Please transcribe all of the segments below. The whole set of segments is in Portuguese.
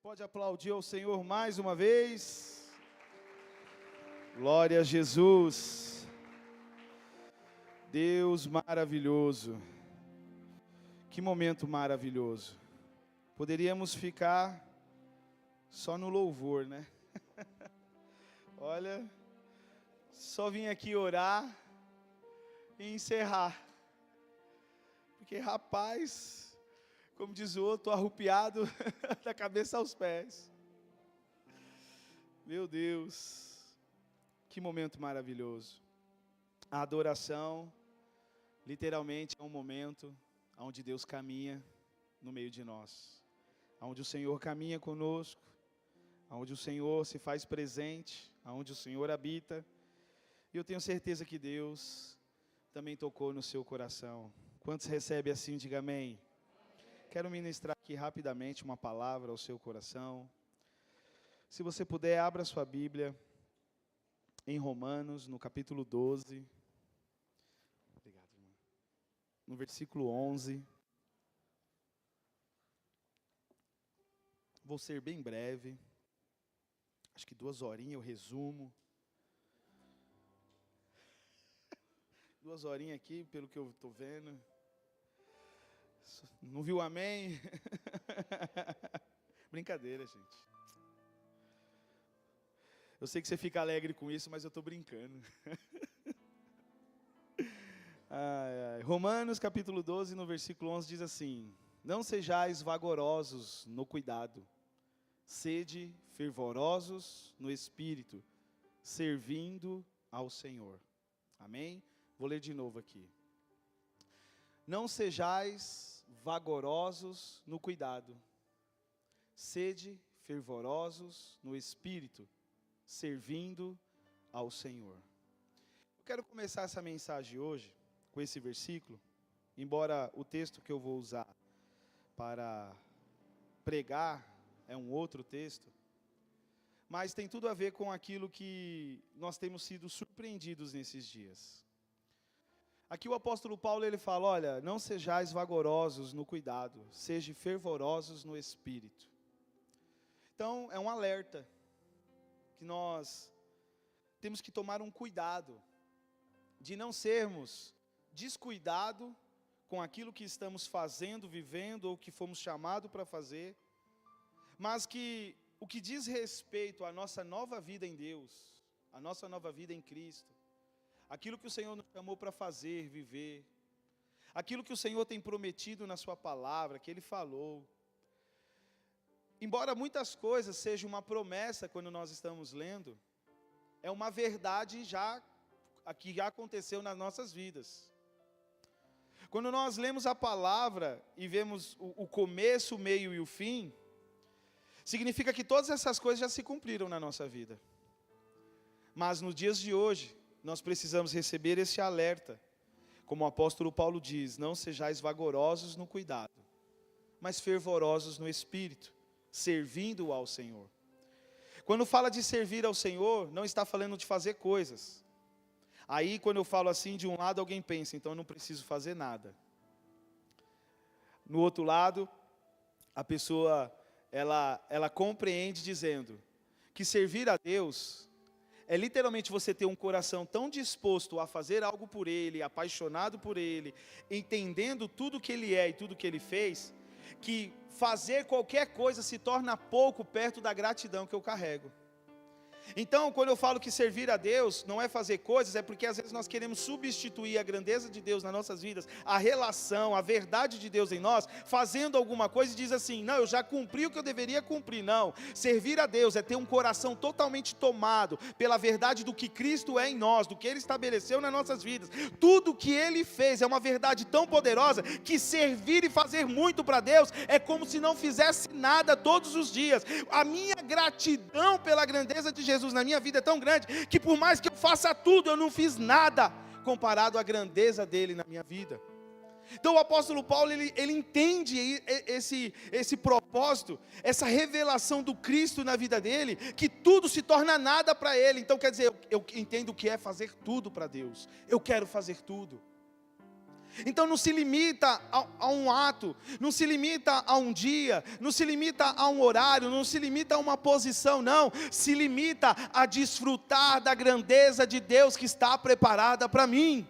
Pode aplaudir ao Senhor mais uma vez. Glória a Jesus. Deus maravilhoso. Que momento maravilhoso. Poderíamos ficar só no louvor, né? Olha, só vim aqui orar e encerrar. Porque, rapaz, como diz o outro, arrupiado da cabeça aos pés. Meu Deus, que momento maravilhoso. A adoração, literalmente, é um momento onde Deus caminha no meio de nós. Onde o Senhor caminha conosco, onde o Senhor se faz presente, onde o Senhor habita. E eu tenho certeza que Deus também tocou no seu coração. Quantos recebem assim, diga amém. Quero ministrar aqui rapidamente uma palavra ao seu coração. Se você puder, abra sua Bíblia em Romanos, no capítulo 12. Obrigado, irmão. No versículo 11. Vou ser bem breve. Acho que 2 horinhas eu resumo. 2 horinhas aqui, pelo que eu estou vendo. Não viu amém? Brincadeira, gente. Eu sei que você fica alegre com isso, mas eu estou brincando. Romanos capítulo 12, no versículo 11, diz assim: Não sejais vagarosos no cuidado, sede fervorosos no espírito, servindo ao Senhor. Amém? Vou ler de novo aqui. Não sejais vagarosos no cuidado, sede fervorosos no espírito, servindo ao Senhor. Eu quero começar essa mensagem hoje com esse versículo, embora o texto que eu vou usar para pregar é um outro texto, mas tem tudo a ver com aquilo que nós temos sido surpreendidos nesses dias. Aqui o apóstolo Paulo, ele fala, olha, não sejais vagarosos no cuidado, sejam fervorosos no espírito. Então, é um alerta, que nós temos que tomar um cuidado, de não sermos descuidados com aquilo que estamos fazendo, vivendo, ou que fomos chamados para fazer, mas que o que diz respeito à nossa nova vida em Deus, a nossa nova vida em Cristo, aquilo que o Senhor nos chamou para fazer, viver, aquilo que o Senhor tem prometido na sua palavra, que Ele falou. Embora muitas coisas sejam uma promessa quando nós estamos lendo, é uma verdade que já aconteceu nas nossas vidas. Quando nós lemos a palavra e vemos o começo, o meio e o fim, significa que todas essas coisas já se cumpriram na nossa vida. Mas nos dias de hoje, nós precisamos receber esse alerta, como o apóstolo Paulo diz, não sejais vagarosos no cuidado, mas fervorosos no espírito, servindo ao Senhor. Quando fala de servir ao Senhor, não está falando de fazer coisas. Aí quando eu falo assim, de um lado alguém pensa, então eu não preciso fazer nada. No outro lado, a pessoa, ela compreende dizendo, que servir a Deus é literalmente você ter um coração tão disposto a fazer algo por Ele, apaixonado por Ele, entendendo tudo que Ele é e tudo que Ele fez, que fazer qualquer coisa se torna pouco perto da gratidão que eu carrego. Então, quando eu falo que servir a Deus não é fazer coisas, é porque às vezes nós queremos substituir a grandeza de Deus nas nossas vidas, a relação, a verdade de Deus em nós, fazendo alguma coisa e diz assim, não, eu já cumpri o que eu deveria cumprir. Não, servir a Deus é ter um coração totalmente tomado pela verdade do que Cristo é em nós, do que Ele estabeleceu nas nossas vidas. Tudo que Ele fez é uma verdade tão poderosa, que servir e fazer muito para Deus, é como se não fizesse nada todos os dias. A minha gratidão pela grandeza de Jesus na minha vida é tão grande, que por mais que eu faça tudo, eu não fiz nada, comparado à grandeza dele na minha vida. Então o apóstolo Paulo, ele entende esse propósito, essa revelação do Cristo na vida dele, que tudo se torna nada para ele. Então quer dizer, eu entendo o que é fazer tudo para Deus, eu quero fazer tudo. Então não se limita a um ato, não se limita a um dia, não se limita a um horário, não se limita a uma posição, não. Se limita a desfrutar da grandeza de Deus que está preparada para mim.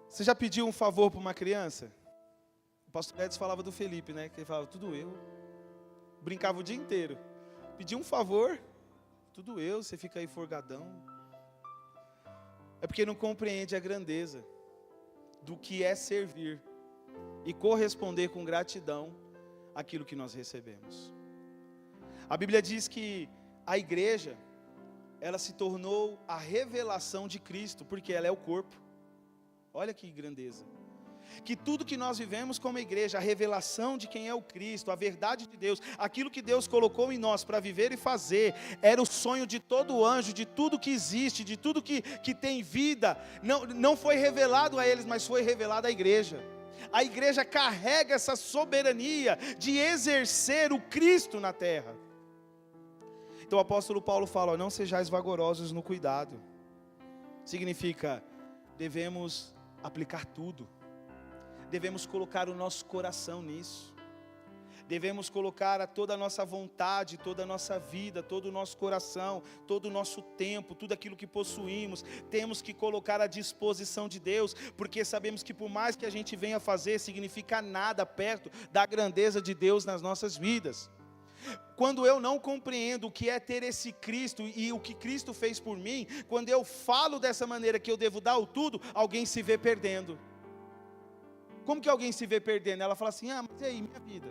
Você já pediu um favor para uma criança? O pastor Edson falava do Felipe, né? Que ele falava, tudo eu. Brincava o dia inteiro. Pedi um favor, tudo eu, você fica aí forgadão. É porque não compreende a grandeza do que é servir e corresponder com gratidão àquilo que nós recebemos. A Bíblia diz que a igreja, ela se tornou a revelação de Cristo, porque ela é o corpo. Olha que grandeza. Que tudo que nós vivemos como igreja, a revelação de quem é o Cristo, a verdade de Deus, aquilo que Deus colocou em nós para viver e fazer, era o sonho de todo anjo, de tudo que existe, de tudo que tem vida. Não foi revelado a eles, mas foi revelado à igreja. A igreja carrega essa soberania de exercer o Cristo na terra. Então o apóstolo Paulo fala, não sejais vagarosos no cuidado. Significa, devemos aplicar tudo. Devemos colocar o nosso coração nisso. Devemos colocar toda a nossa vontade, toda a nossa vida, todo o nosso coração, todo o nosso tempo, tudo aquilo que possuímos. Temos que colocar à disposição de Deus, porque sabemos que por mais que a gente venha fazer, significa nada perto da grandeza de Deus nas nossas vidas. Quando eu não compreendo o que é ter esse Cristo e o que Cristo fez por mim, quando eu falo dessa maneira que eu devo dar o tudo, alguém se vê perdendo. Como que alguém se vê perdendo? Ela fala assim, mas e aí, minha vida?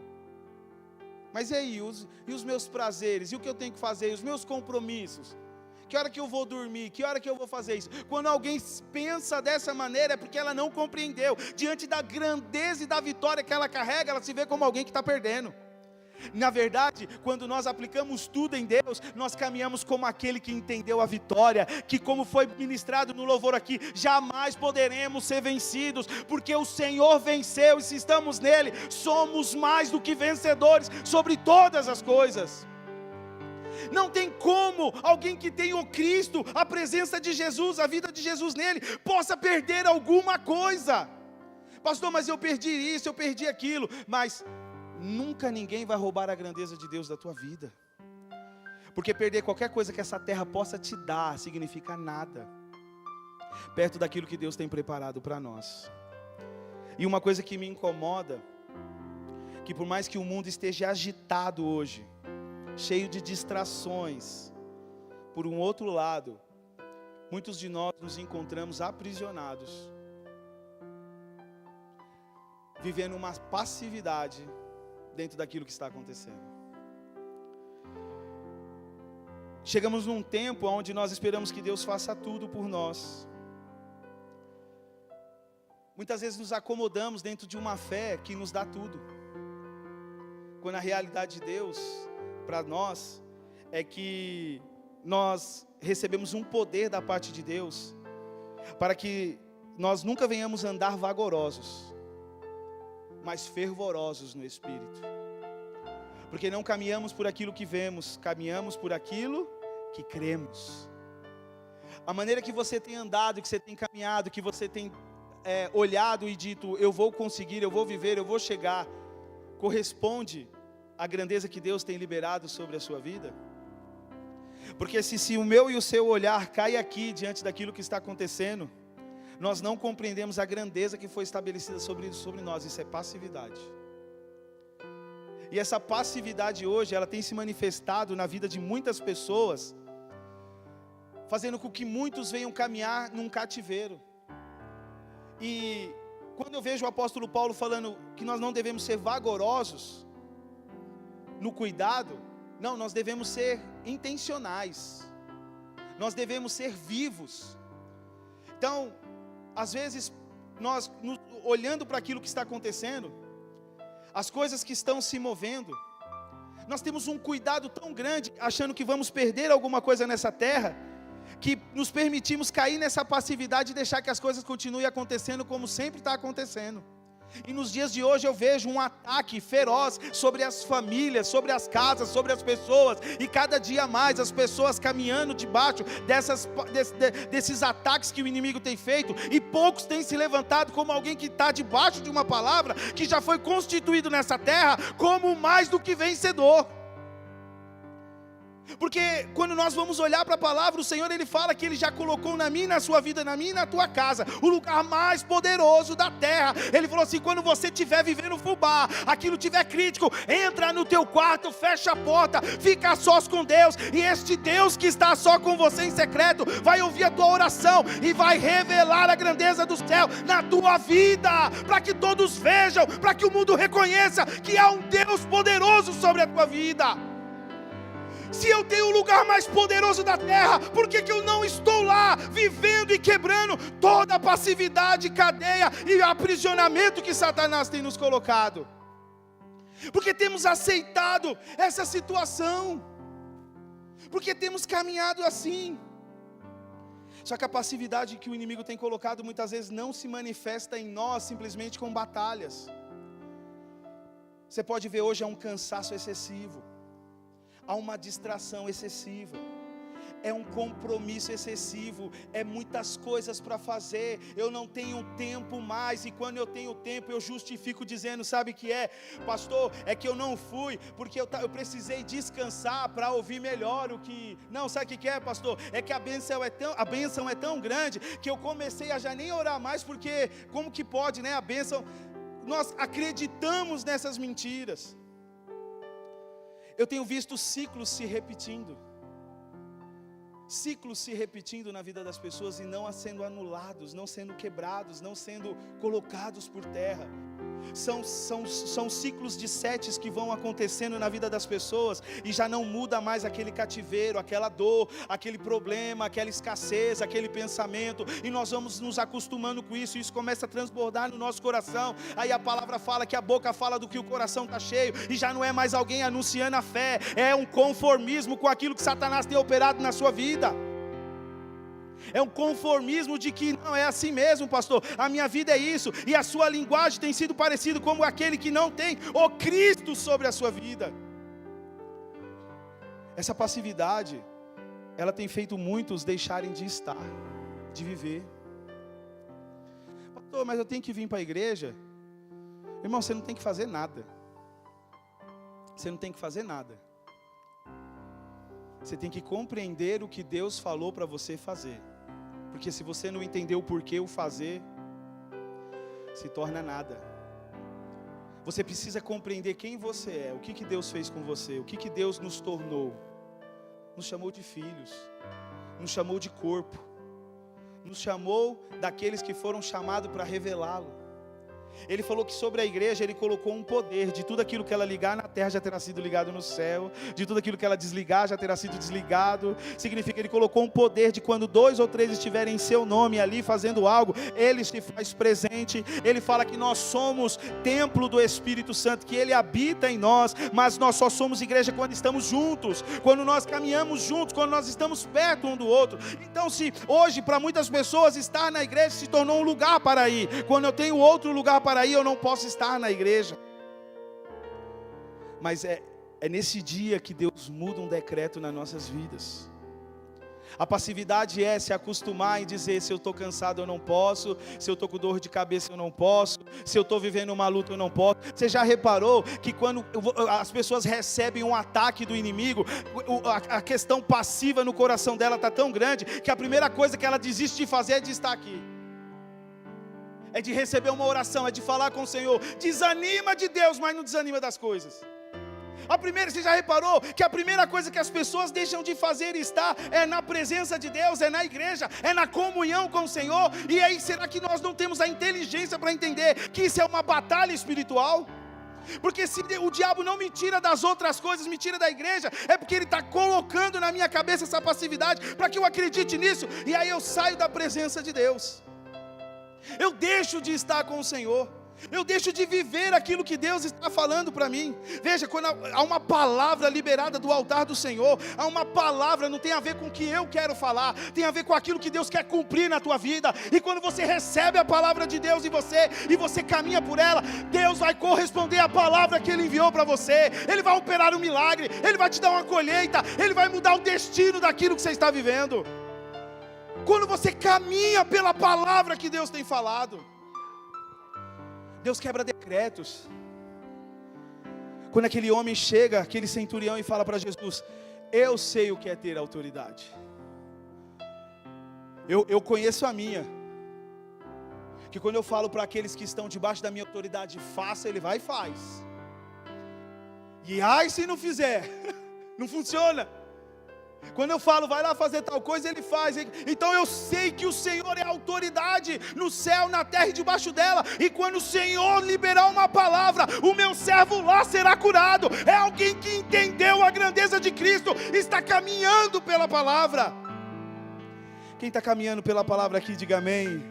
Mas e aí, e os meus prazeres? E o que eu tenho que fazer? E os meus compromissos? Que hora que eu vou dormir? Que hora que eu vou fazer isso? Quando alguém pensa dessa maneira, é porque ela não compreendeu. Diante da grandeza e da vitória que ela carrega, ela se vê como alguém que está perdendo. Na verdade, quando nós aplicamos tudo em Deus, nós caminhamos como aquele que entendeu a vitória, que como foi ministrado no louvor aqui, jamais poderemos ser vencidos, porque o Senhor venceu, e se estamos nele, somos mais do que vencedores sobre todas as coisas. Não tem como alguém que tem o Cristo, a presença de Jesus, a vida de Jesus nele, possa perder alguma coisa. Pastor, mas eu perdi isso, eu perdi aquilo, mas nunca ninguém vai roubar a grandeza de Deus da tua vida, porque perder qualquer coisa que essa terra possa te dar, significa nada, perto daquilo que Deus tem preparado para nós. E uma coisa que me incomoda, que por mais que o mundo esteja agitado hoje, cheio de distrações, por um outro lado, muitos de nós nos encontramos aprisionados, vivendo uma passividade dentro daquilo que está acontecendo. Chegamos num tempo onde nós esperamos que Deus faça tudo por nós. Muitas vezes nos acomodamos dentro de uma fé que nos dá tudo, quando a realidade de Deus para nós é que nós recebemos um poder da parte de Deus, para que nós nunca venhamos andar vagarosos, mas fervorosos no Espírito, porque não caminhamos por aquilo que vemos, caminhamos por aquilo que cremos. A maneira que você tem andado, que você tem caminhado, que você tem olhado e dito, eu vou conseguir, eu vou viver, eu vou chegar, corresponde à grandeza que Deus tem liberado sobre a sua vida? Porque se o meu e o seu olhar cai aqui diante daquilo que está acontecendo, nós não compreendemos a grandeza que foi estabelecida sobre nós. Isso é passividade. E essa passividade hoje, ela tem se manifestado na vida de muitas pessoas, fazendo com que muitos venham caminhar num cativeiro. E quando eu vejo o apóstolo Paulo falando que nós não devemos ser vagarosos no cuidado, não, nós devemos ser intencionais, nós devemos ser vivos. Então, às vezes, nós olhando para aquilo que está acontecendo, as coisas que estão se movendo, nós temos um cuidado tão grande, achando que vamos perder alguma coisa nessa terra, que nos permitimos cair nessa passividade e deixar que as coisas continuem acontecendo como sempre está acontecendo. E nos dias de hoje eu vejo um ataque feroz sobre as famílias, sobre as casas, sobre as pessoas. E cada dia mais as pessoas caminhando debaixo desses ataques que o inimigo tem feito. E poucos têm se levantado como alguém que está debaixo de uma palavra que já foi constituído nessa terra como mais do que vencedor. Porque quando nós vamos olhar para a palavra, o Senhor Ele fala que Ele já colocou na minha, na sua vida, na minha e na tua casa, o lugar mais poderoso da terra. Ele falou assim: quando você estiver vivendo fubá, aquilo estiver crítico, entra no teu quarto, fecha a porta, fica a sós com Deus, e este Deus que está só com você em secreto, vai ouvir a tua oração, e vai revelar a grandeza do céu na tua vida, para que todos vejam, para que o mundo reconheça que há um Deus poderoso sobre a tua vida. Se eu tenho o lugar mais poderoso da terra, por que eu não estou lá, vivendo e quebrando toda a passividade, cadeia e aprisionamento que Satanás tem nos colocado? Porque temos aceitado essa situação, porque temos caminhado assim. Só que a passividade que o inimigo tem colocado muitas vezes não se manifesta em nós simplesmente com batalhas. Você pode ver hoje, é um cansaço excessivo, há uma distração excessiva, é um compromisso excessivo, é muitas coisas para fazer, eu não tenho tempo mais, e quando eu tenho tempo eu justifico dizendo, sabe o que é? Pastor, é que eu não fui, porque eu precisei descansar para ouvir melhor o que... Não, sabe o que é, pastor? É que a bênção é tão grande, que eu comecei a já nem orar mais, porque como que pode, né? A bênção, nós acreditamos nessas mentiras. Eu tenho visto ciclos se repetindo na vida das pessoas, e não sendo anulados, não sendo quebrados, não sendo colocados por terra. São ciclos de setes que vão acontecendo na vida das pessoas, e já não muda mais aquele cativeiro, aquela dor, aquele problema, aquela escassez, aquele pensamento, e nós vamos nos acostumando com isso, e isso começa a transbordar no nosso coração. Aí a palavra fala que a boca fala do que o coração está cheio, e já não é mais alguém anunciando a fé, é um conformismo com aquilo que Satanás tem operado na sua vida. É um conformismo de que não é assim mesmo, pastor, a minha vida é isso, e a sua linguagem tem sido parecido como aquele que não tem o Cristo sobre a sua vida. Essa passividade, ela tem feito muitos deixarem de estar, de viver. Pastor, mas eu tenho que vir para a igreja. Irmão, você não tem que fazer nada. Você não tem que fazer nada. Você tem que compreender o que Deus falou para você fazer. Porque se você não entender o porquê o fazer, se torna nada. Você precisa compreender quem você é, o que Deus fez com você, o que Deus nos tornou. Nos chamou de filhos, nos chamou de corpo, nos chamou daqueles que foram chamados para revelá-lo. Ele falou que sobre a igreja Ele colocou um poder, de tudo aquilo que ela ligar na terra já terá sido ligado no céu, de tudo aquilo que ela desligar já terá sido desligado. Significa que Ele colocou um poder de quando 2 ou 3 estiverem em seu nome ali fazendo algo, Ele se faz presente. Ele fala que nós somos templo do Espírito Santo, que Ele habita em nós, mas nós só somos igreja quando estamos juntos, quando nós caminhamos juntos, quando nós estamos perto um do outro. Então, se hoje para muitas pessoas estar na igreja se tornou um lugar para ir, quando eu tenho outro lugar para ir, eu não posso estar na igreja. Mas é nesse dia que Deus muda um decreto nas nossas vidas. A passividade é se acostumar e dizer: se eu estou cansado eu não posso, se eu estou com dor de cabeça eu não posso, se eu estou vivendo uma luta eu não posso. Você já reparou que quando as pessoas recebem um ataque do inimigo, a questão passiva no coração dela está tão grande, que a primeira coisa que ela desiste de fazer é de estar aqui, é de receber uma oração, é de falar com o Senhor. Desanima de Deus, mas não desanima das coisas. Você já reparou que a primeira coisa que as pessoas deixam de fazer e estar é na presença de Deus, é na igreja, é na comunhão com o Senhor? E aí, será que nós não temos a inteligência para entender que isso é uma batalha espiritual? Porque se o diabo não me tira das outras coisas, me tira da igreja, é porque ele está colocando na minha cabeça essa passividade, para que eu acredite nisso, e aí eu saio da presença de Deus. Eu deixo de estar com o Senhor. Eu deixo de viver aquilo que Deus está falando para mim. Veja, quando há uma palavra liberada do altar do Senhor, há uma palavra, não tem a ver com o que eu quero falar, tem a ver com aquilo que Deus quer cumprir na tua vida. E quando você recebe a palavra de Deus em você, e você caminha por ela, Deus vai corresponder à palavra que Ele enviou para você. Ele vai operar um milagre, Ele vai te dar uma colheita, Ele vai mudar o destino daquilo que você está vivendo. Quando você caminha pela palavra que Deus tem falado, Deus quebra decretos. Quando aquele homem chega, aquele centurião, e fala para Jesus: eu sei o que é ter autoridade, eu conheço a minha, que quando eu falo para aqueles que estão debaixo da minha autoridade, faça, ele vai e faz, e ai se não fizer, não funciona. Quando eu falo, vai lá fazer tal coisa, ele faz. Então eu sei que o Senhor é a autoridade no céu, na terra e debaixo dela. E quando o Senhor liberar uma palavra, o meu servo lá será curado. É alguém que entendeu a grandeza de Cristo, está caminhando pela palavra. Quem está caminhando pela palavra aqui, diga amém.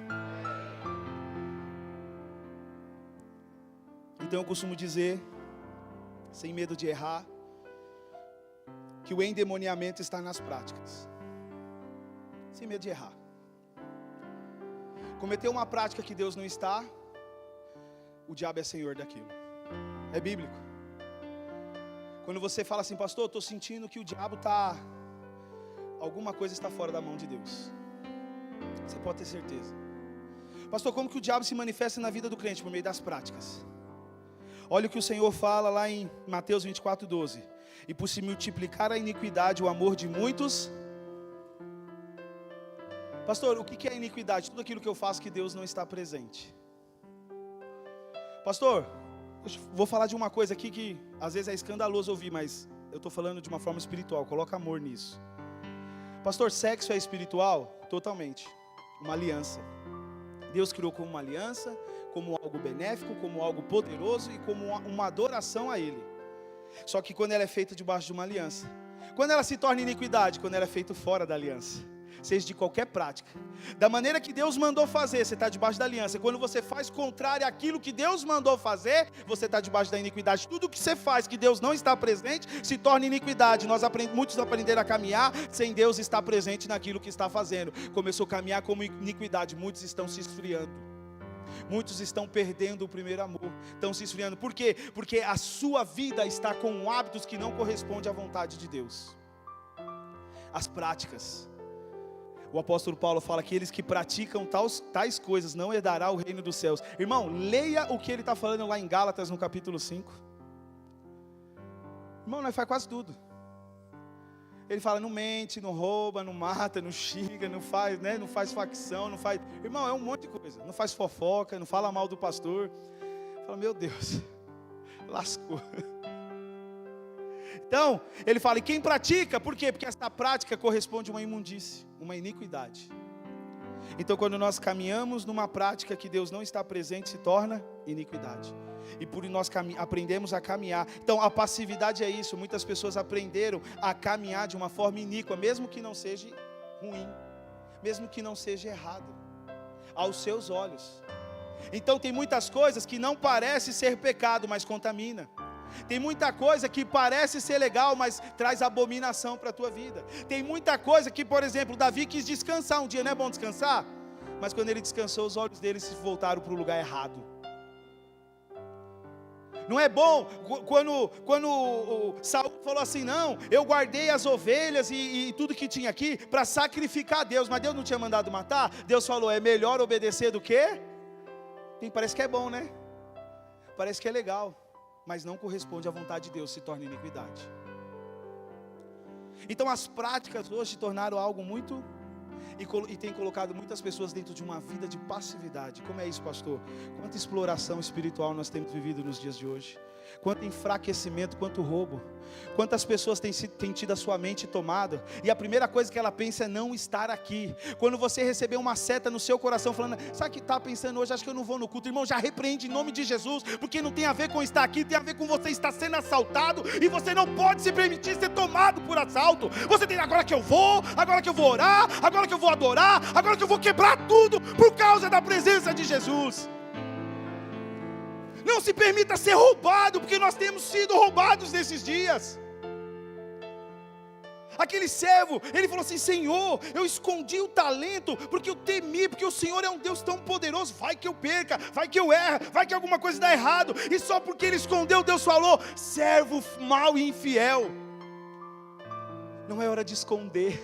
Então eu costumo dizer, sem medo de errar, que o endemoniamento está nas práticas. Sem medo de errar. Cometer uma prática que Deus não está, o diabo é senhor daquilo. É bíblico. Quando você fala assim: pastor, eu estou sentindo que o diabo está... alguma coisa está fora da mão de Deus. Você pode ter certeza. Pastor, como que o diabo se manifesta na vida do crente? Por meio das práticas. Olha o que o Senhor fala lá em Mateus 24:12. E por se multiplicar a iniquidade, o amor de muitos... Pastor, o que é iniquidade? Tudo aquilo que eu faço que Deus não está presente. Pastor, eu vou falar de uma coisa aqui que às vezes é escandaloso ouvir, mas eu estou falando de uma forma espiritual. Coloca amor nisso. Pastor, sexo é espiritual? Totalmente. Uma aliança. Deus criou como uma aliança, como algo benéfico, como algo poderoso e como uma adoração a Ele. Só que quando ela é feita debaixo de uma aliança, quando ela se torna iniquidade, quando ela é feita fora da aliança, seja de qualquer prática, da maneira que Deus mandou fazer, você está debaixo da aliança. Quando você faz contrário àquilo que Deus mandou fazer, você está debaixo da iniquidade. Tudo que você faz que Deus não está presente, se torna iniquidade. Muitos aprenderam a caminhar sem Deus estar presente naquilo que está fazendo. Começou a caminhar como iniquidade, muitos estão se esfriando. Muitos estão perdendo o primeiro amor, estão se esfriando. Por quê? Porque a sua vida está com hábitos que não correspondem à vontade de Deus. As práticas. O apóstolo Paulo fala que aqueles que praticam tais coisas não herdará o reino dos céus. Irmão, leia o que ele está falando lá em Gálatas, no capítulo 5. Irmão, nós faz quase tudo. Ele fala: não mente, não rouba, não mata, não xinga, não faz, né? Não faz facção, não faz... Irmão, é um monte de coisa. Não faz fofoca, não fala mal do pastor. Fala: meu Deus, lascou. Então, ele fala: e quem pratica? Por quê? Porque essa prática corresponde a uma imundície, uma iniquidade. Então, quando nós caminhamos numa prática que Deus não está presente, se torna iniquidade. E por nós aprendemos a caminhar. Então a passividade é isso. Muitas pessoas aprenderam a caminhar de uma forma iníqua, mesmo que não seja ruim, mesmo que não seja errado aos seus olhos. Então tem muitas coisas que não parece ser pecado, mas contamina. Tem muita coisa que parece ser legal, mas traz abominação para a tua vida. Tem muita coisa que, por exemplo, Davi quis descansar um dia. Não é bom descansar? Mas quando ele descansou, os olhos dele se voltaram para o lugar errado. Não é bom quando o Saul falou assim: não, eu guardei as ovelhas e tudo que tinha aqui para sacrificar a Deus, mas Deus não tinha mandado matar. Deus falou: é melhor obedecer do que? Parece que é bom, né? Parece que é legal, mas não corresponde à vontade de Deus, se torna iniquidade. Então as práticas hoje se tornaram algo muito... E tem colocado muitas pessoas dentro de uma vida de passividade. Como é isso, pastor? Quanta exploração espiritual nós temos vivido nos dias de hoje. Quanto enfraquecimento, quanto roubo. Quantas pessoas têm tido a sua mente tomada, e a primeira coisa que ela pensa é não estar aqui. Quando você receber uma seta no seu coração falando: sabe o que está pensando hoje? Acho que eu não vou no culto. Irmão, já repreende em nome de Jesus, porque não tem a ver com estar aqui, tem a ver com você estar sendo assaltado, e você não pode se permitir ser tomado por assalto. Você tem: agora que eu vou orar, agora que eu vou adorar, agora que eu vou quebrar tudo por causa da presença de Jesus. se permita ser roubado, porque nós temos sido roubados nesses dias. Aquele servo, ele falou assim: Senhor, eu escondi o talento, porque eu temi, porque o Senhor é um Deus tão poderoso, vai que eu perca, vai que eu erre, vai que alguma coisa dá errado, e só porque ele escondeu, Deus falou: servo mau e infiel. Não é hora de esconder,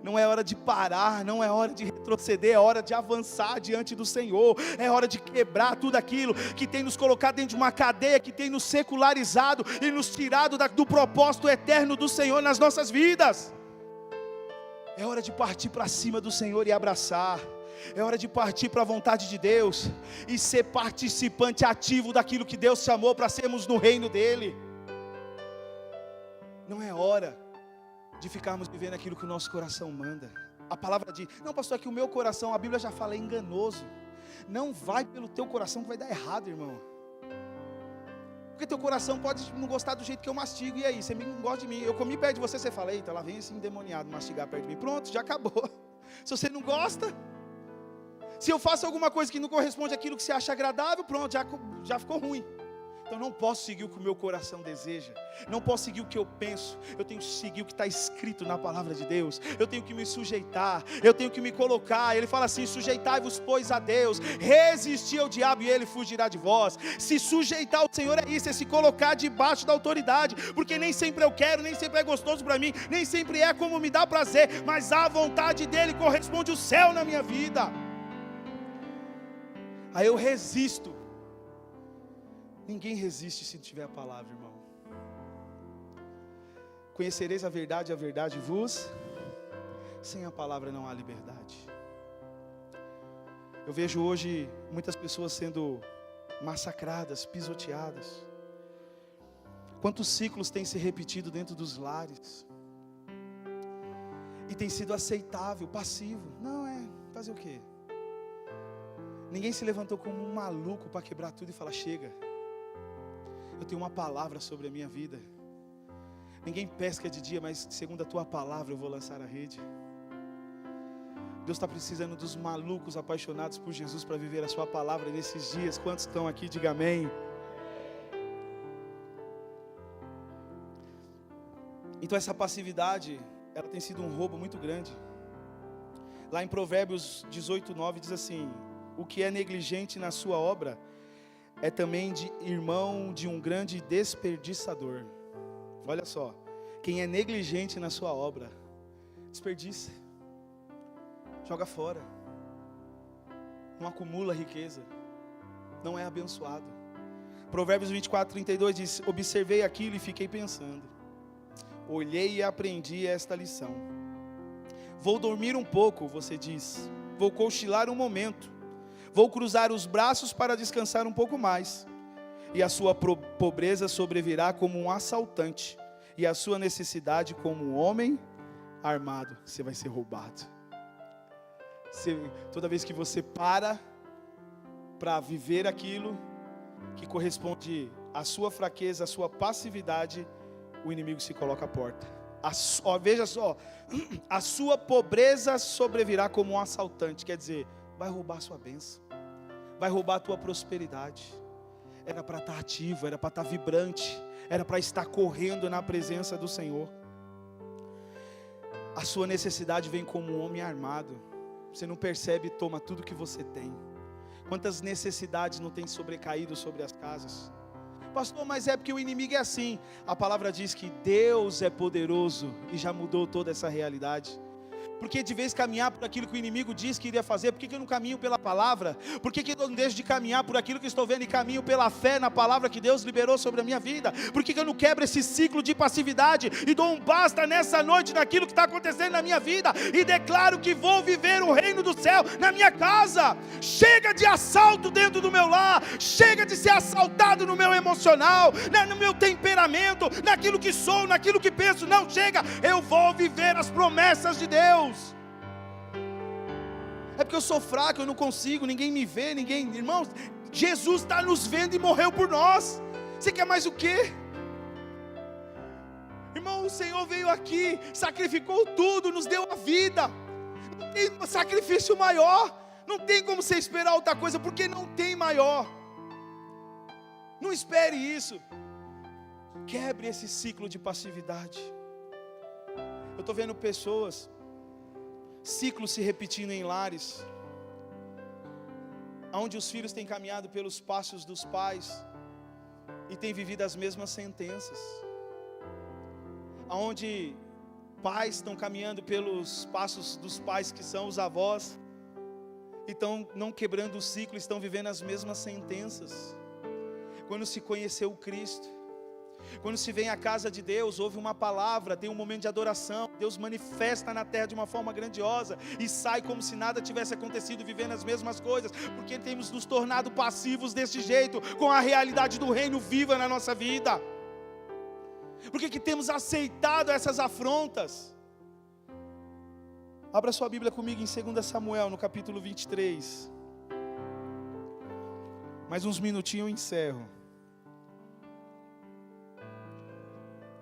não é hora de parar, não é hora de retroceder, é hora de avançar diante do Senhor, é hora de quebrar tudo aquilo que tem nos colocado dentro de uma cadeia, que tem nos secularizado e nos tirado do propósito eterno do Senhor nas nossas vidas. É hora de partir para cima do Senhor e abraçar, é hora de partir para a vontade de Deus e ser participante ativo daquilo que Deus chamou para sermos no reino dEle. Não é hora de ficarmos vivendo aquilo que o nosso coração manda. A palavra diz: não, pastor, é que o meu coração, a Bíblia já fala, é enganoso. Não vai pelo teu coração que vai dar errado, irmão. Porque teu coração pode não gostar do jeito que eu mastigo. E aí, você não gosta de mim, eu comi perto de você, você fala: eita, lá vem esse endemoniado mastigar perto de mim. Pronto, já acabou. Se você não gosta, se eu faço alguma coisa que não corresponde àquilo que você acha agradável, pronto, já ficou ruim. Então não posso seguir o que o meu coração deseja, não posso seguir o que eu penso, eu tenho que seguir o que está escrito na palavra de Deus, eu tenho que me sujeitar, eu tenho que me colocar. Ele fala assim: sujeitai-vos pois a Deus, resisti ao diabo e ele fugirá de vós. Se sujeitar ao Senhor é isso, é se colocar debaixo da autoridade, porque nem sempre eu quero, nem sempre é gostoso para mim, nem sempre é como me dá prazer, mas a vontade dEle corresponde o céu na minha vida. Aí eu resisto. Ninguém resiste se tiver a palavra, irmão. Conhecereis a verdade vos. Sem a palavra não há liberdade. Eu vejo hoje muitas pessoas sendo massacradas, pisoteadas. Quantos ciclos têm se repetido dentro dos lares? E tem sido aceitável, passivo. Não é, fazer o quê? Ninguém se levantou como um maluco para quebrar tudo e falar: chega. Eu tenho uma palavra sobre a minha vida. Ninguém pesca de dia, mas segundo a tua palavra eu vou lançar a rede. Deus está precisando dos malucos apaixonados por Jesus para viver a sua palavra nesses dias. Quantos estão aqui? Diga amém. Então essa passividade, ela tem sido um roubo muito grande. Lá em Provérbios 18:9 diz assim: o que é negligente na sua obra é também irmão de um grande desperdiçador. Olha só, quem é negligente na sua obra, desperdiça, joga fora, não acumula riqueza, não é abençoado. Provérbios 24:32 diz: observei aquilo e fiquei pensando, olhei e aprendi esta lição. Vou dormir um pouco, você diz, vou cochilar um momento, vou cruzar os braços para descansar um pouco mais. E a sua pobreza sobrevirá como um assaltante, e a sua necessidade como um homem armado. Você vai ser roubado. Toda vez que você para viver aquilo que corresponde à sua fraqueza, à sua passividade, o inimigo se coloca à porta. Veja só, a sua pobreza sobrevirá como um assaltante, quer dizer, vai roubar a sua bênção, vai roubar a tua prosperidade. Era para estar ativo, era para estar vibrante, era para estar correndo na presença do Senhor. A sua necessidade vem como um homem armado. Você não percebe, toma tudo que você tem. Quantas necessidades não tem sobrecaído sobre as casas? Pastor, mas é porque o inimigo é assim. A palavra diz que Deus é poderoso e já mudou toda essa realidade. Porque de vez caminhar por aquilo que o inimigo diz que iria fazer, por que eu não caminho pela palavra? Por que eu não deixo de caminhar por aquilo que estou vendo e caminho pela fé na palavra que Deus liberou sobre a minha vida? Por que eu não quebro esse ciclo de passividade e dou um basta nessa noite naquilo que está acontecendo na minha vida e declaro que vou viver o reino do céu na minha casa? Chega de assalto dentro do meu lar, chega de ser assaltado no meu emocional, no meu temperamento, naquilo que sou, naquilo que penso. Não, chega, eu vou viver as promessas de Deus. É porque eu sou fraco, eu não consigo, ninguém me vê, irmãos, Jesus está nos vendo e morreu por nós. Você quer mais o quê? Irmão, o Senhor veio aqui, sacrificou tudo, nos deu a vida. Não tem sacrifício maior, não tem como você esperar outra coisa, porque não tem maior. Não espere isso. Quebre esse ciclo de passividade. Eu estou vendo pessoas, ciclos se repetindo em lares, onde os filhos têm caminhado pelos passos dos pais e têm vivido as mesmas sentenças, onde pais estão caminhando pelos passos dos pais que são os avós, e estão não quebrando o ciclo, estão vivendo as mesmas sentenças. Quando se conheceu o Cristo, quando se vem à casa de Deus, ouve uma palavra, tem um momento de adoração, Deus manifesta na terra de uma forma grandiosa, e sai como se nada tivesse acontecido, vivendo as mesmas coisas, porque temos nos tornado passivos desse jeito, com a realidade do reino viva na nossa vida. Porque que temos aceitado essas afrontas? Abra sua Bíblia comigo em 2 Samuel, no capítulo 23. Mais uns minutinhos eu encerro.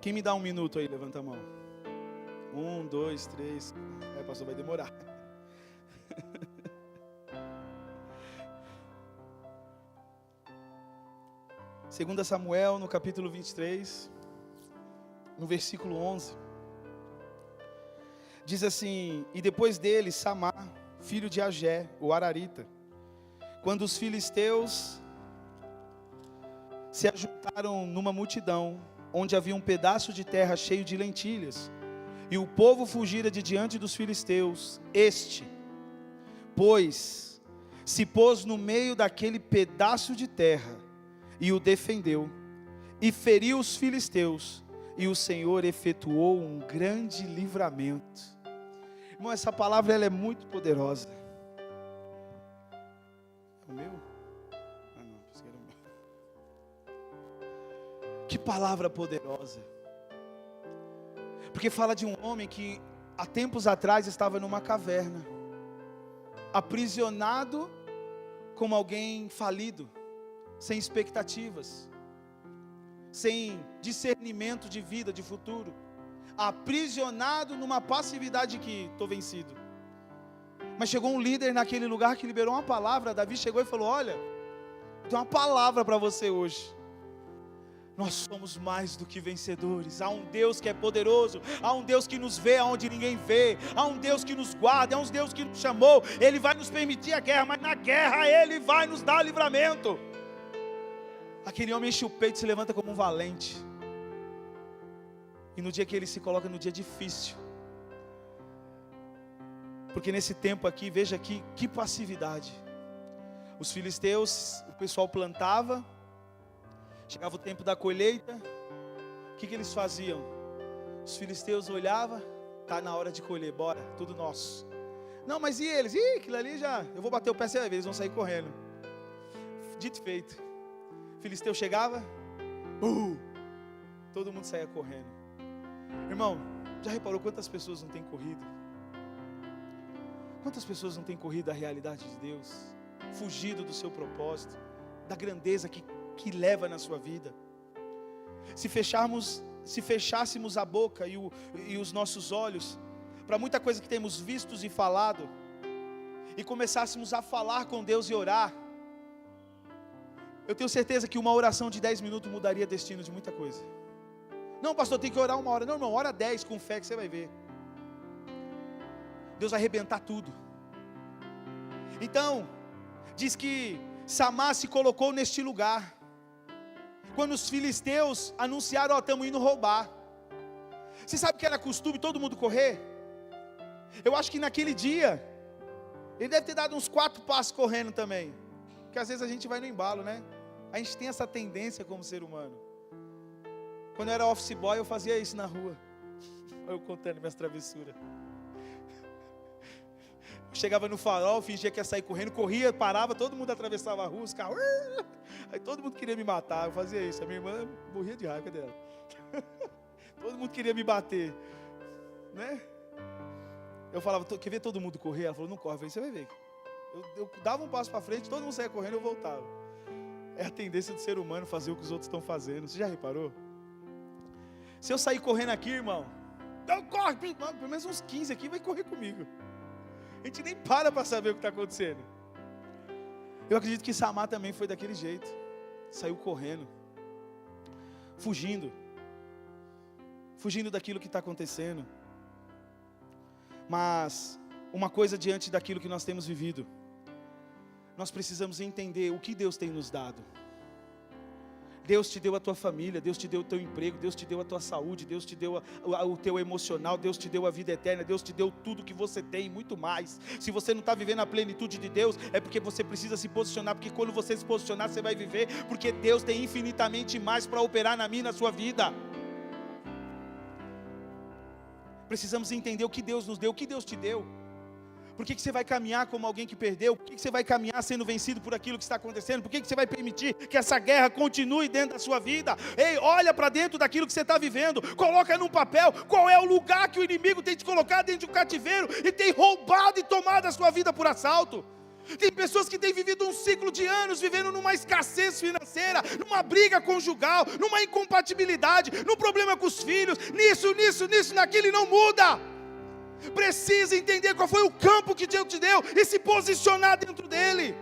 Quem me dá um minuto aí, levanta a mão. 1, 2, 3. Pastor, vai demorar. Segunda Samuel, no capítulo 23, no versículo 11. Diz assim: e depois dele, Samá, filho de Agé, o Ararita, quando os filisteus se ajuntaram numa multidão, onde havia um pedaço de terra cheio de lentilhas, e o povo fugira de diante dos filisteus, pois, se pôs no meio daquele pedaço de terra, e o defendeu, e feriu os filisteus, e o Senhor efetuou um grande livramento. Irmão, essa palavra ela é muito poderosa. É o meu? Ah, não, pensei que era o meu. Que palavra poderosa. Porque fala de um homem que há tempos atrás estava numa caverna, aprisionado como alguém falido, sem expectativas, sem discernimento de vida, de futuro, aprisionado numa passividade que estou vencido. Mas chegou um líder naquele lugar que liberou uma palavra. Davi chegou e falou: olha, tem uma palavra para você hoje. Nós somos mais do que vencedores. Há um Deus que é poderoso, há um Deus que nos vê aonde ninguém vê, há um Deus que nos guarda, há um Deus que nos chamou. Ele vai nos permitir a guerra, mas na guerra Ele vai nos dar livramento. Aquele homem enche o peito e se levanta como um valente. E no dia que ele se coloca, no dia difícil, porque nesse tempo aqui, veja aqui, que passividade. Os filisteus, o pessoal plantava, chegava o tempo da colheita, o que eles faziam? Os filisteus olhavam: está na hora de colher, bora, tudo nosso. Não, mas e eles? Ih, aquilo ali já, eu vou bater o pé, você vai ver, eles vão sair correndo. Dito e feito. O filisteu chegava, todo mundo saía correndo. Irmão, já reparou quantas pessoas não têm corrido? Quantas pessoas não têm corrido da realidade de Deus? Fugido do seu propósito, da grandeza que leva na sua vida. Se fechássemos a boca e os nossos olhos para muita coisa que temos vistos e falado, e começássemos a falar com Deus e orar, eu tenho certeza que uma oração de 10 minutos mudaria o destino de muita coisa. Não, pastor, tem que orar 1 hora. Não, irmão, ora 10 com fé que você vai ver. Deus vai arrebentar tudo. Então, diz que Samá se colocou neste lugar, quando os filisteus anunciaram: ó, estamos indo roubar. Você sabe que era costume todo mundo correr? Eu acho que naquele dia, ele deve ter dado uns 4 passos correndo também, porque às vezes a gente vai no embalo, né? A gente tem essa tendência como ser humano. Quando eu era office boy, eu fazia isso na rua. Eu contando minhas travessuras. Eu chegava no farol, fingia que ia sair correndo, corria, parava, todo mundo atravessava a rua, os carros, aí todo mundo queria me matar. Eu fazia isso. A minha irmã morria de raiva dela. Todo mundo queria me bater, né? Eu falava: quer ver todo mundo correr? Ela falou: não corre. Eu falei: você vai ver. Eu dava um passo para frente, todo mundo saía correndo, eu voltava. É a tendência do ser humano fazer o que os outros estão fazendo. Você já reparou? Se eu sair correndo aqui, irmão, então corre, pelo menos uns 15 aqui vai correr comigo. A gente nem para saber o que está acontecendo. Eu acredito que Samá também foi daquele jeito. saiu correndo, fugindo daquilo que está acontecendo. Mas uma coisa diante daquilo que nós temos vivido, nós precisamos entender o que Deus tem nos dado. Deus te deu a tua família, Deus te deu o teu emprego, Deus te deu a tua saúde, Deus te deu o teu emocional, Deus te deu a vida eterna, Deus te deu tudo que você tem e muito mais. Se você não está vivendo a plenitude de Deus, é porque você precisa se posicionar, porque quando você se posicionar, você vai viver, porque Deus tem infinitamente mais para operar na minha e na sua vida. Precisamos entender o que Deus nos deu, o que Deus te deu. Por que você vai caminhar como alguém que perdeu? Por que você vai caminhar sendo vencido por aquilo que está acontecendo? Por que você vai permitir que essa guerra continue dentro da sua vida? Ei, olha para dentro daquilo que você está vivendo. Coloca num papel qual é o lugar que o inimigo tem te colocado dentro de um cativeiro e tem roubado e tomado a sua vida por assalto. Tem pessoas que têm vivido um ciclo de anos, vivendo numa escassez financeira, numa briga conjugal, numa incompatibilidade, num problema com os filhos, nisso, naquilo, e não muda. Precisa entender qual foi o campo que Deus te deu e se posicionar dentro dele.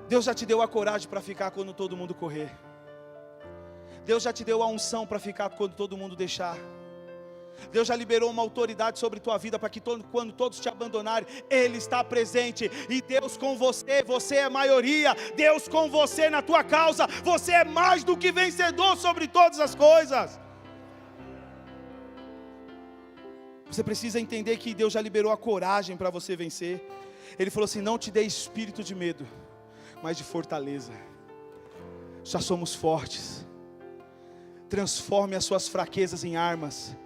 Deus já te deu a coragem para ficar quando todo mundo correr. Deus já te deu a unção para ficar quando todo mundo deixar. Deus já liberou uma autoridade sobre tua vida para que quando todos te abandonarem, Ele está presente. E Deus com você, você é maioria. Deus com você na tua causa, você é mais do que vencedor sobre todas as coisas. Você precisa entender que Deus já liberou a coragem para você vencer. Ele falou assim: não te dê espírito de medo, mas de fortaleza. Já somos fortes. Transforme as suas fraquezas em armas.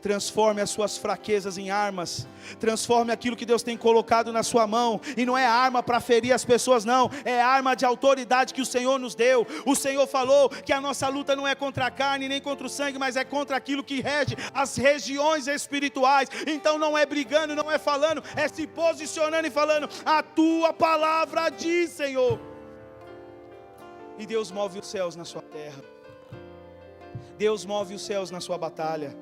Transforme as suas fraquezas em armas. Transforme aquilo que Deus tem colocado na sua mão. E não é arma para ferir as pessoas, não. É arma de autoridade que o Senhor nos deu. O Senhor falou que a nossa luta não é contra a carne nem contra o sangue, mas é contra aquilo que rege as regiões espirituais. Então não é brigando, não é falando, é se posicionando e falando: a tua palavra diz, Senhor. E Deus move os céus na sua terra. Deus move os céus na sua batalha.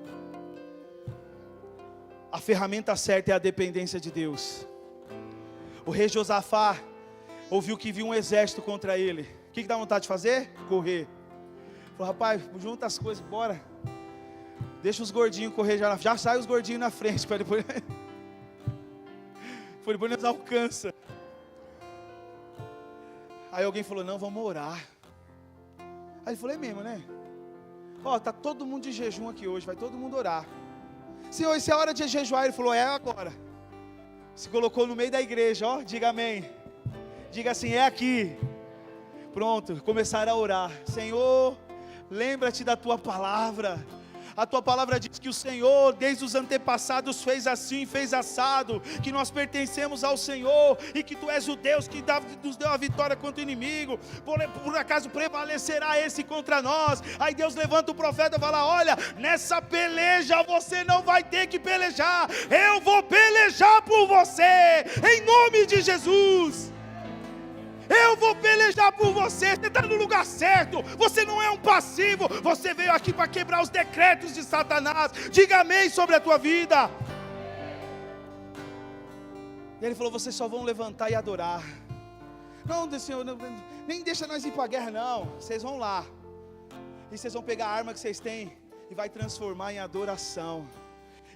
A ferramenta certa é a dependência de Deus. O rei Josafá ouviu que viu um exército contra ele. O que dá vontade de fazer? Correr. Falou: rapaz, junta as coisas, bora. Deixa os gordinhos correr, já sai os gordinhos na frente, para depois nos alcança. Aí alguém falou: não, vamos orar. Aí ele falou: é mesmo, né? Ó, tá todo mundo de jejum aqui hoje, vai todo mundo orar. Senhor, isso é hora de jejuar. Ele falou: é agora. Se colocou no meio da igreja, ó, diga amém. Diga assim: é aqui. Pronto, começaram a orar. Senhor, lembra-te da tua palavra. A tua palavra diz que o Senhor, desde os antepassados, fez assim, fez assado, que nós pertencemos ao Senhor, e que Tu és o Deus que nos deu a vitória contra o inimigo. Por acaso prevalecerá esse contra nós? Aí Deus levanta o profeta e fala: olha, nessa peleja você não vai ter que pelejar, eu vou pelejar por você, em nome de Jesus. Eu vou pelejar por você. Você está no lugar certo. Você não é um passivo. Você veio aqui para quebrar os decretos de Satanás. Diga amém sobre a tua vida. E ele falou: vocês só vão levantar e adorar. Não, Senhor, nem deixa nós ir para a guerra, não. Vocês vão lá. E vocês vão pegar a arma que vocês têm e vai transformar em adoração.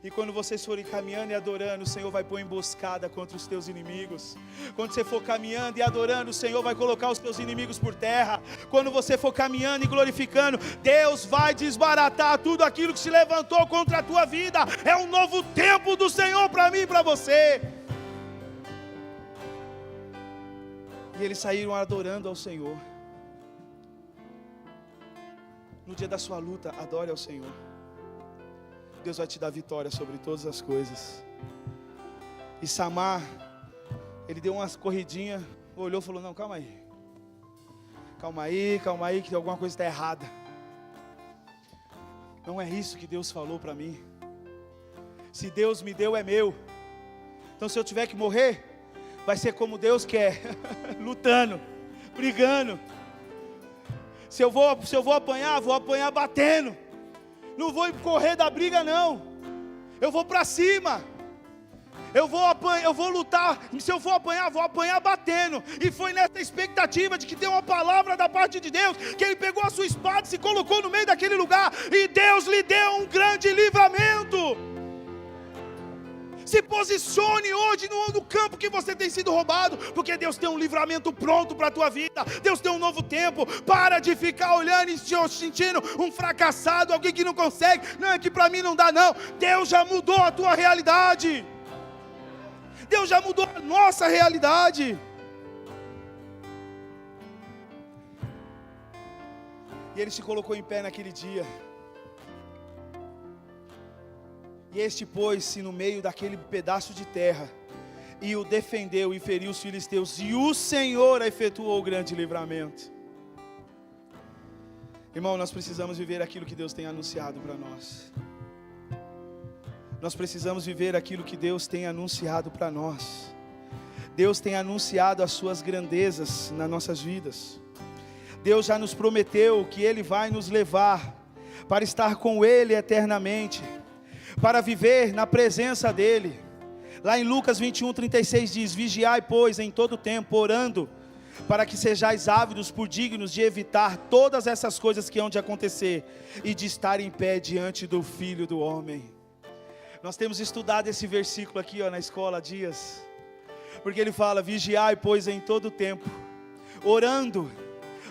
E quando vocês forem caminhando e adorando, o Senhor vai pôr emboscada contra os teus inimigos. Quando você for caminhando e adorando, o Senhor vai colocar os teus inimigos por terra. Quando você for caminhando e glorificando, Deus vai desbaratar tudo aquilo que se levantou contra a tua vida. É um novo tempo do Senhor para mim e para você. E eles saíram adorando ao Senhor. No dia da sua luta, adore ao Senhor. Deus vai te dar vitória sobre todas as coisas. E Samar, ele deu umas corridinhas, olhou e falou: não, calma aí, que alguma coisa está errada. Não é isso que Deus falou para mim. Se Deus me deu, é meu. Então se eu tiver que morrer, vai ser como Deus quer, lutando, brigando. Se eu vou apanhar, vou apanhar batendo. Não vou correr da briga, não. Eu vou para cima. Eu vou lutar, se eu for apanhar, vou apanhar batendo. E foi nessa expectativa de que tem uma palavra da parte de Deus, que ele pegou a sua espada e se colocou no meio daquele lugar, e Deus lhe deu um grande livramento. Se posicione hoje no campo que você tem sido roubado, porque Deus tem um livramento pronto para a tua vida. Deus tem um novo tempo. Para de ficar olhando e se sentindo um fracassado, alguém que não consegue. Não, é que para mim não dá não. Deus já mudou a tua realidade. Deus já mudou a nossa realidade. E ele se colocou em pé naquele dia. E este pôs-se no meio daquele pedaço de terra, e o defendeu e feriu os filisteus, e o Senhor efetuou o grande livramento. Irmão, nós precisamos viver aquilo que Deus tem anunciado para nós. Nós precisamos viver aquilo que Deus tem anunciado para nós. Deus tem anunciado as suas grandezas nas nossas vidas. Deus já nos prometeu que Ele vai nos levar para estar com Ele eternamente, para viver na presença dEle. Lá em Lucas 21:36 diz: vigiai, pois, em todo tempo, orando, para que sejais ávidos por dignos de evitar todas essas coisas que hão de acontecer, e de estar em pé diante do Filho do Homem. Nós temos estudado esse versículo aqui na escola há dias, porque ele fala: vigiai, pois, em todo tempo, orando,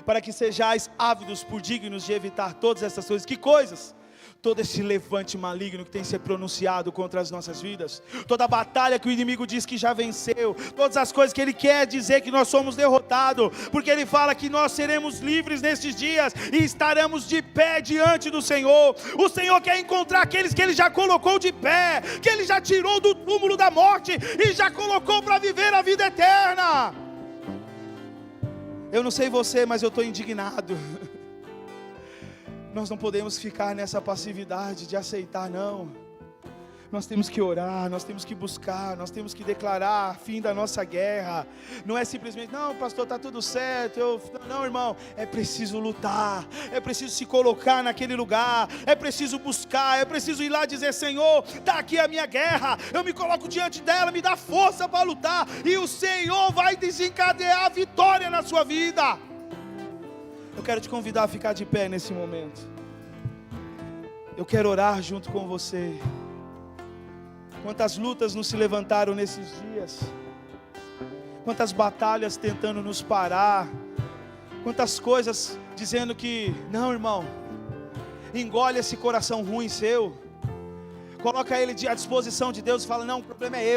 para que sejais ávidos por dignos de evitar todas essas coisas. Que coisas? Todo esse levante maligno que tem se pronunciado contra as nossas vidas, toda a batalha que o inimigo diz que já venceu, todas as coisas que ele quer dizer que nós somos derrotados, porque ele fala que nós seremos livres nesses dias e estaremos de pé diante do Senhor. O Senhor quer encontrar aqueles que Ele já colocou de pé, que Ele já tirou do túmulo da morte e já colocou para viver a vida eterna. Eu não sei você, mas eu estou indignado. Nós não podemos ficar nessa passividade de aceitar, não. Nós temos que orar, nós temos que buscar, nós temos que declarar fim da nossa guerra. Não é simplesmente: não, pastor, está tudo certo. Não, irmão, é preciso lutar, é preciso se colocar naquele lugar, é preciso buscar, é preciso ir lá dizer: Senhor, está aqui a minha guerra, eu me coloco diante dela, me dá força para lutar, e o Senhor vai desencadear a vitória na sua vida. Eu quero te convidar a ficar de pé nesse momento. Eu quero orar junto com você. Quantas lutas nos se levantaram nesses dias, quantas batalhas tentando nos parar, quantas coisas dizendo que: não, irmão, engole esse coração ruim seu, coloca ele à disposição de Deus e fala: não, o problema é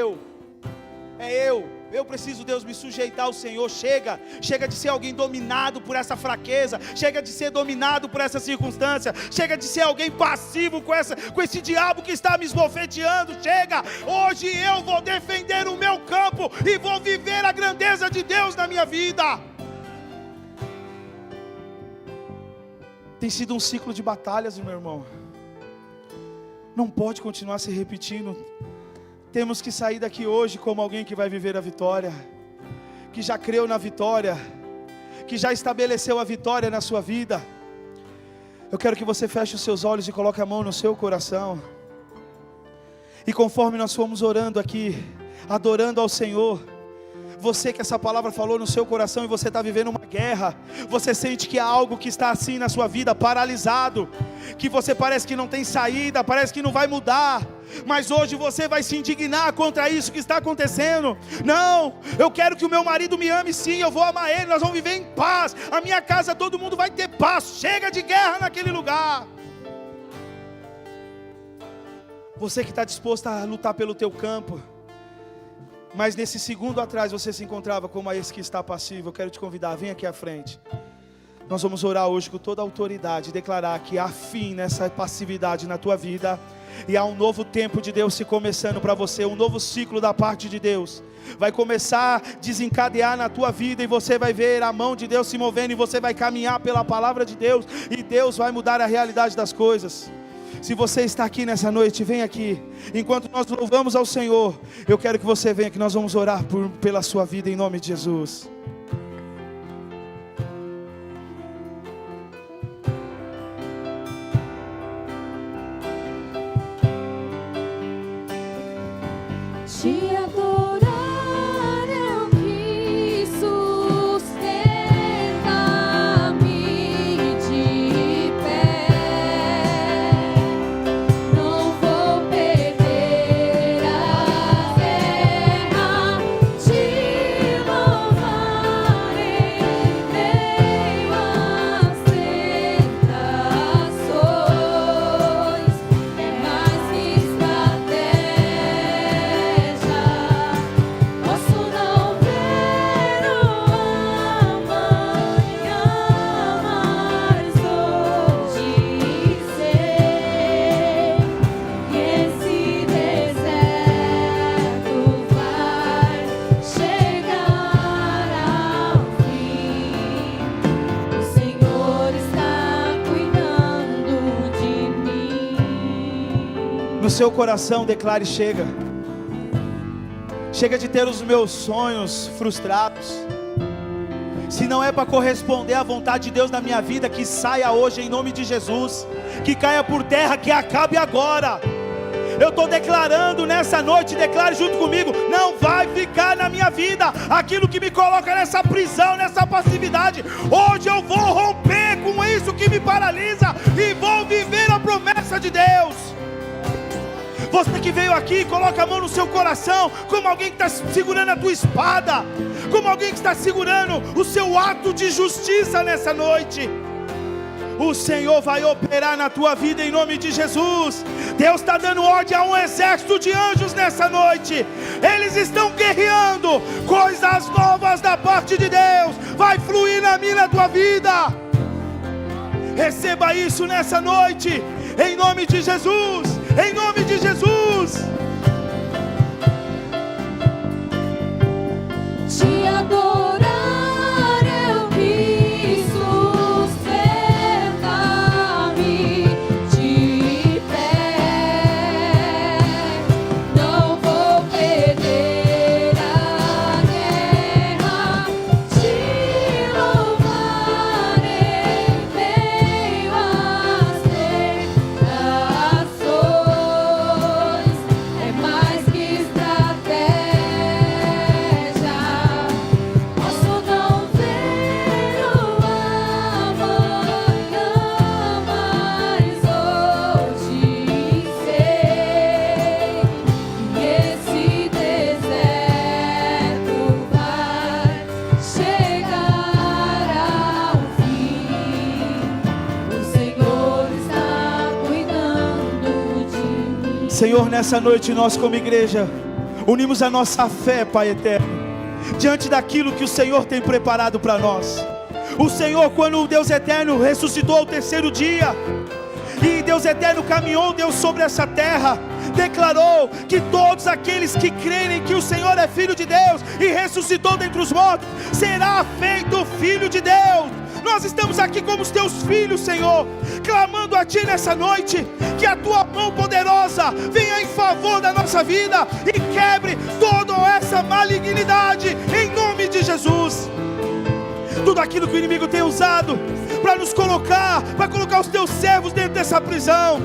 eu preciso, Deus, me sujeitar ao Senhor. Chega de ser alguém dominado por essa fraqueza, chega de ser dominado por essa circunstância, chega de ser alguém passivo com esse diabo que está me esbofeteando. Chega, hoje eu vou defender o meu campo e vou viver a grandeza de Deus na minha vida. Tem sido um ciclo de batalhas, meu irmão, não pode continuar se repetindo. Temos que sair daqui hoje como alguém que vai viver a vitória, que já creu na vitória, que já estabeleceu a vitória na sua vida. Eu quero que você feche os seus olhos e coloque a mão no seu coração. E conforme nós fomos orando aqui, adorando ao Senhor, você que essa palavra falou no seu coração e você está vivendo uma guerra, você sente que há algo que está assim na sua vida, paralisado, que você parece que não tem saída, parece que não vai mudar, mas hoje você vai se indignar contra isso que está acontecendo. Não, eu quero que o meu marido me ame sim, eu vou amar ele, nós vamos viver em paz, a minha casa todo mundo vai ter paz. Chega de guerra naquele lugar. Você que está disposto a lutar pelo teu campo, mas nesse segundo atrás você se encontrava como esse que está passivo, eu quero te convidar, vem aqui à frente. Nós vamos orar hoje com toda a autoridade, declarar que há fim nessa passividade na tua vida, e há um novo tempo de Deus se começando para você, um novo ciclo da parte de Deus, vai começar a desencadear na tua vida, e você vai ver a mão de Deus se movendo, e você vai caminhar pela palavra de Deus, e Deus vai mudar a realidade das coisas. Se você está aqui nessa noite, vem aqui. Enquanto nós louvamos ao Senhor, eu quero que você venha, que nós vamos orar pela sua vida em nome de Jesus. Te adorar é o que sustenta-me de pé. Não vou perder a terra, te louvarei meio às tentações. É mais que estratégia, posso não ver o amanhã, mas hoje sei que esse deserto vai chegar ao fim. O Senhor está cuidando de mim. No seu coração declare: chega. Chega de ter os meus sonhos frustrados. Se não é para corresponder à vontade de Deus na minha vida, que saia hoje em nome de Jesus. Que caia por terra, que acabe agora. Eu estou declarando nessa noite, declare junto comigo: não vai ficar na minha vida aquilo que me coloca nessa prisão, nessa passividade. Hoje eu vou romper com isso que me paralisa e vou viver a promessa de Deus. Você que veio aqui, coloca a mão no seu coração, como alguém que está segurando a tua espada, como alguém que está segurando o seu ato de justiça nessa noite. O Senhor vai operar na tua vida em nome de Jesus. Deus está dando ordem a um exército de anjos nessa noite. Eles estão guerreando coisas novas da parte de Deus. Vai fluir na minha, na tua vida. Receba isso nessa noite, em nome de Jesus. Em nome de Jesus. Te adorar é o que sustenta-me de pé. Não vou perder a guerra, te louvarei meio às tentações. É mais que estratégia, posso não ver o amanhã, mas hoje sei que esse deserto vai chegar ao fim. O Senhor está cuidando de mim. Senhor, nessa noite nós como igreja unimos a nossa fé, Pai eterno, diante daquilo que o Senhor tem preparado para nós. O Senhor, quando o Deus eterno ressuscitou ao terceiro dia, e Deus eterno caminhou, Deus, sobre essa terra, declarou que todos aqueles que crerem que o Senhor é Filho de Deus e ressuscitou dentre os mortos, será feito Filho de Deus. Nós estamos aqui como os teus filhos, Senhor, clamando a Ti nessa noite, que a Tua mão poderosa venha em favor da nossa vida e quebre toda essa malignidade, em nome de Jesus. Tudo aquilo que o inimigo tem usado para nos colocar, para colocar os teus servos dentro dessa prisão,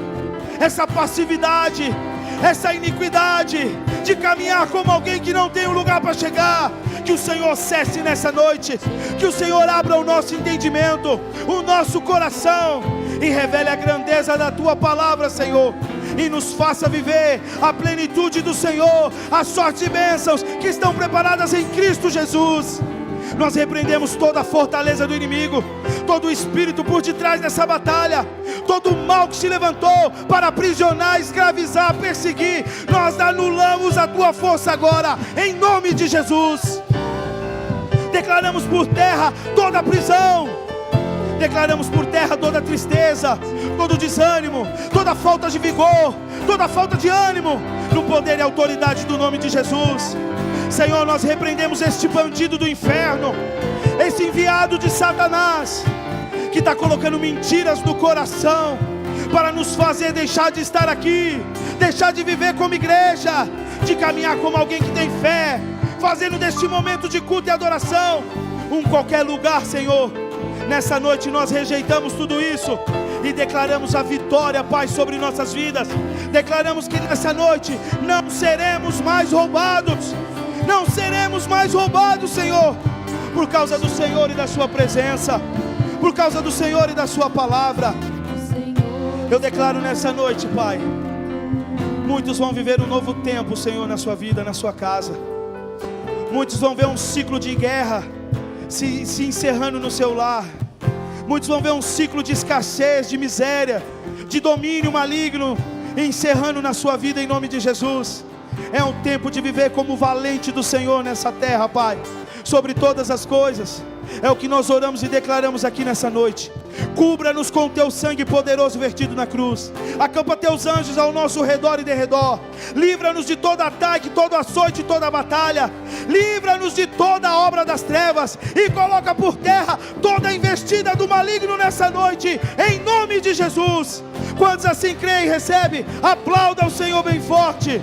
essa passividade, essa iniquidade de caminhar como alguém que não tem um lugar para chegar, que o Senhor cesse nessa noite, que o Senhor abra o nosso entendimento, o nosso coração, e revele a grandeza da Tua palavra, Senhor, e nos faça viver a plenitude do Senhor, as sortes e bênçãos que estão preparadas em Cristo Jesus. Nós repreendemos toda a fortaleza do inimigo, todo o espírito por detrás dessa batalha, todo o mal que se levantou para aprisionar, escravizar, perseguir. Nós anulamos a tua força agora, em nome de Jesus. Declaramos por terra toda a prisão, declaramos por terra toda a tristeza, todo o desânimo, toda a falta de vigor, toda a falta de ânimo, no poder e autoridade do nome de Jesus. Senhor, nós repreendemos este bandido do inferno, esse enviado de Satanás, que está colocando mentiras no coração, para nos fazer deixar de estar aqui, deixar de viver como igreja, de caminhar como alguém que tem fé, fazendo deste momento de culto e adoração qualquer lugar, Senhor. Nessa noite nós rejeitamos tudo isso, e declaramos a vitória, Pai, sobre nossas vidas. Declaramos que nessa noite não seremos mais roubados. Não seremos mais roubados, Senhor, por causa do Senhor e da sua presença, por causa do Senhor e da sua palavra. Eu declaro nessa noite, Pai, muitos vão viver um novo tempo, Senhor, na sua vida, na sua casa. Muitos vão ver um ciclo de guerra se encerrando no seu lar. Muitos vão ver um ciclo de escassez, de miséria, de domínio maligno encerrando na sua vida, em nome de Jesus. É um tempo de viver como valente do Senhor nessa terra, Pai, sobre todas as coisas. É o que nós oramos e declaramos aqui nessa noite. Cubra-nos com o teu sangue poderoso vertido na cruz. Acampa teus anjos ao nosso redor e derredor. Livra-nos de todo ataque, todo açoite, toda batalha. Livra-nos de toda obra das trevas e coloca por terra toda a investida do maligno nessa noite, em nome de Jesus. Quantos assim creem e recebem, aplauda o Senhor bem forte.